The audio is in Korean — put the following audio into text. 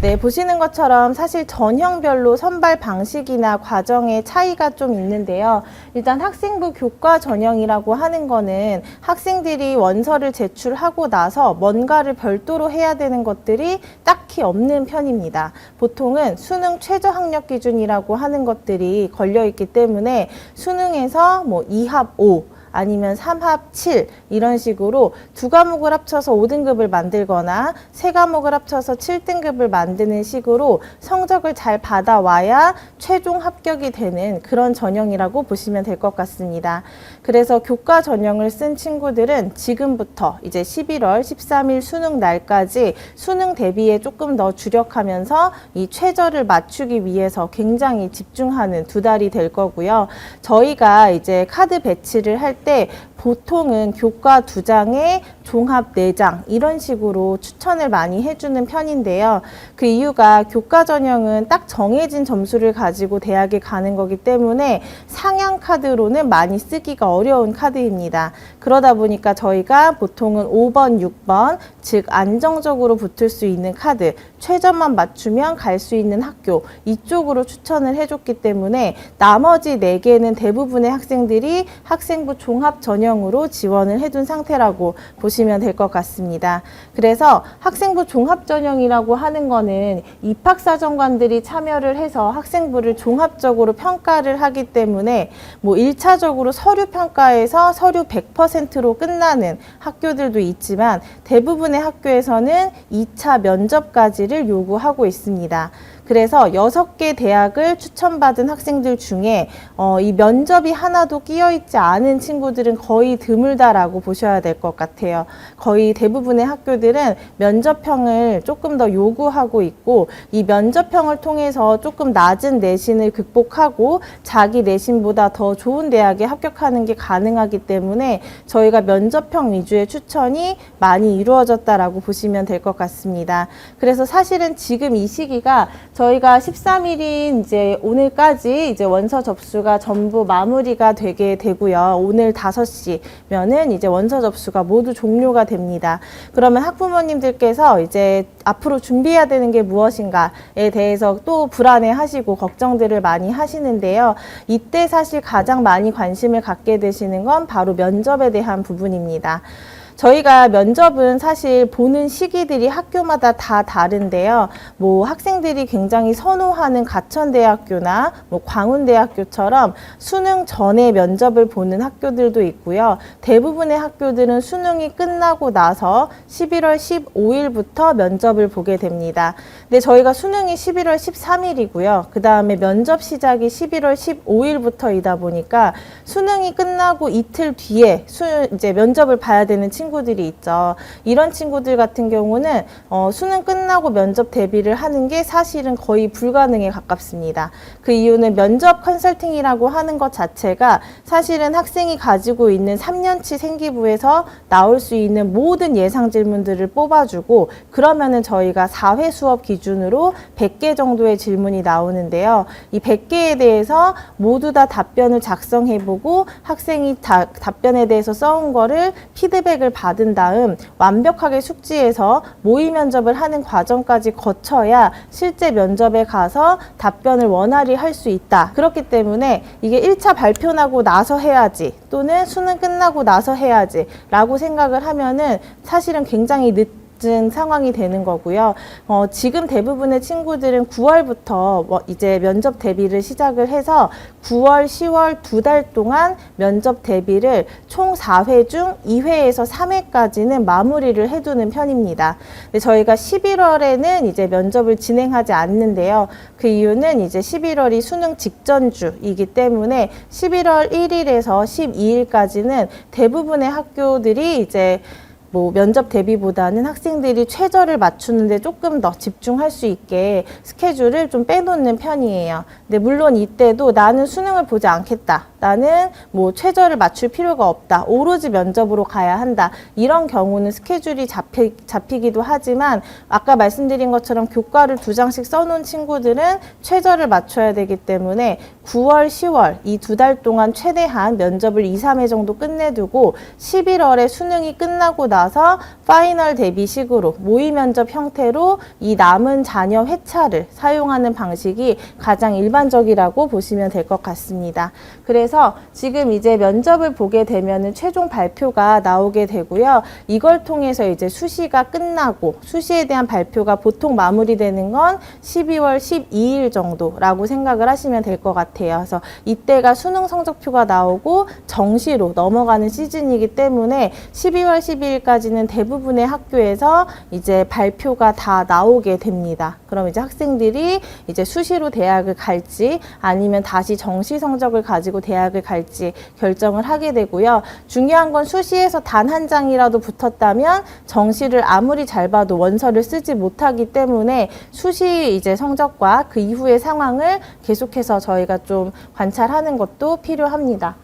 네, 보시는 것처럼 사실 전형별로 선발 방식이나 과정의 차이가 좀 있는데요. 일단 학생부 교과 전형이라고 하는 거는 학생들이 원서를 제출하고 나서 뭔가를 별도로 해야 되는 것들이 딱히 없는 편입니다. 보통은 수능 최저 학력 기준이라고 하는 것들이 걸려 있기 때문에 수능에서 뭐 2합 5, 아니면 3합 7 이런 식으로 두 과목을 합쳐서 5등급을 만들거나 세 과목을 합쳐서 7등급을 만드는 식으로 성적을 잘 받아와야 최종 합격이 되는 그런 전형이라고 보시면 될 것 같습니다. 그래서 교과 전형을 쓴 친구들은 지금부터 이제 11월 13일 수능 날까지 수능 대비에 조금 더 주력하면서 이 최저를 맞추기 위해서 굉장히 집중하는 두 달이 될 거고요. 저희가 이제 카드 배치를 할 때 보통은 교과 2장에 종합 4장 이런 식으로 추천을 많이 해주는 편인데요. 그 이유가 교과 전형은 딱 정해진 점수를 가지고 대학에 가는 거기 때문에 상향 카드로는 많이 쓰기가 어려운 카드입니다. 그러다 보니까 저희가 보통은 5번, 6번, 즉 안정적으로 붙을 수 있는 카드, 최저만 맞추면 갈 수 있는 학교 이쪽으로 추천을 해줬기 때문에 나머지 4개는 대부분의 학생들이 학생부 종합 전형으로 지원을 해둔 상태라고 보시면 될 것 같습니다. 그래서 학생부 종합 전형이라고 하는 거는 입학사정관들이 참여를 해서 학생부를 종합적으로 평가를 하기 때문에 뭐 1차적으로 서류 평가에서 서류 100%로 끝나는 학교들도 있지만 대부분의 학교에서는 2차 면접까지를 요구하고 있습니다. 그래서 6개 대학을 추천받은 학생들 중에 이 면접이 하나도 끼어있지 않은 친구들은 거의 드물다라고 보셔야 될 것 같아요. 거의 대부분의 학교들은 면접형을 조금 더 요구하고 있고 이 면접형을 통해서 조금 낮은 내신을 극복하고 자기 내신보다 더 좋은 대학에 합격하는 게 가능하기 때문에 저희가 면접형 위주의 추천이 많이 이루어졌다라고 보시면 될 것 같습니다. 그래서 사실은 지금 이 시기가 저희가 13일인 이제 오늘까지 이제 원서 접수가 전부 마무리가 되게 되고요. 오늘 5시면은 이제 원서 접수가 모두 종료가 됩니다. 그러면 학부모님들께서 이제 앞으로 준비해야 되는 게 무엇인가에 대해서 또 불안해 하시고 걱정들을 많이 하시는데요. 이때 사실 가장 많이 관심을 갖게 되시는 건 바로 면접에 대한 부분입니다. 저희가 면접은 사실 보는 시기들이 학교마다 다 다른데요. 뭐 학생들이 굉장히 선호하는 가천대학교나 뭐 광운대학교처럼 수능 전에 면접을 보는 학교들도 있고요. 대부분의 학교들은 수능이 끝나고 나서 11월 15일부터 면접을 보게 됩니다. 근데 저희가 수능이 11월 13일이고요. 그 다음에 면접 시작이 11월 15일부터이다 보니까 수능이 끝나고 이틀 뒤에 이제 면접을 봐야 되는 친구들이 있죠. 이런 친구들 같은 경우는 수능 끝나고 면접 대비를 하는 게 사실은 거의 불가능에 가깝습니다. 그 이유는 면접 컨설팅이라고 하는 것 자체가 사실은 학생이 가지고 있는 3년치 생기부에서 나올 수 있는 모든 예상 질문들을 뽑아주고 그러면은 저희가 4회 수업 기준으로 100개 정도의 질문이 나오는데요. 이 100개에 대해서 모두 다 답변을 작성해보고 학생이 답변에 대해서 써온 거를 피드백을 받은 다음 완벽하게 숙지해서 모의 면접을 하는 과정까지 거쳐야 실제 면접에 가서 답변을 원활히 할 수 있다. 그렇기 때문에 이게 1차 발표 나고 나서 해야지 또는 수능 끝나고 나서 해야지 라고 생각을 하면은 사실은 굉장히 늦은 상황이 되는 거고요. 지금 대부분의 친구들은 9월부터 이제 면접 대비를 시작을 해서 9월, 10월 2달 동안 면접 대비를 총 4회 중 2회에서 3회까지는 마무리를 해두는 편입니다. 근데 저희가 11월에는 이제 면접을 진행하지 않는데요. 그 이유는 이제 11월이 수능 직전주이기 때문에 11월 1일에서 12일까지는 대부분의 학교들이 이제 뭐 면접 대비보다는 학생들이 최저를 맞추는데 조금 더 집중할 수 있게 스케줄을 좀 빼놓는 편이에요. 근데 물론 이때도 나는 수능을 보지 않겠다 나는 뭐 최저를 맞출 필요가 없다. 오로지 면접으로 가야 한다. 이런 경우는 스케줄이 잡히기도 하지만 아까 말씀드린 것처럼 교과를 2장씩 써놓은 친구들은 최저를 맞춰야 되기 때문에 9월, 10월 이 2달 동안 최대한 면접을 2, 3회 정도 끝내두고 11월에 수능이 끝나고 나서 파이널 대비식으로 모의 면접 형태로 이 남은 잔여 회차를 사용하는 방식이 가장 일반적이라고 보시면 될 것 같습니다. 그래서 지금 이제 면접을 보게 되면은 최종 발표가 나오게 되고요. 이걸 통해서 이제 수시가 끝나고 수시에 대한 발표가 보통 마무리되는 건 12월 12일 정도라고 생각을 하시면 될 것 같아요. 그래서 이때가 수능 성적표가 나오고 정시로 넘어가는 시즌이기 때문에 12월 12일까지는 대부분의 학교에서 이제 발표가 다 나오게 됩니다. 그럼 이제 학생들이 이제 수시로 대학을 갈지 아니면 다시 정시 성적을 가지고 대학을 갈지 결정을 하게 되고요. 중요한 건 수시에서 단 한 장이라도 붙었다면 정시를 아무리 잘 봐도 원서를 쓰지 못하기 때문에 수시 이제 성적과 그 이후의 상황을 계속해서 저희가 좀 관찰하는 것도 필요합니다.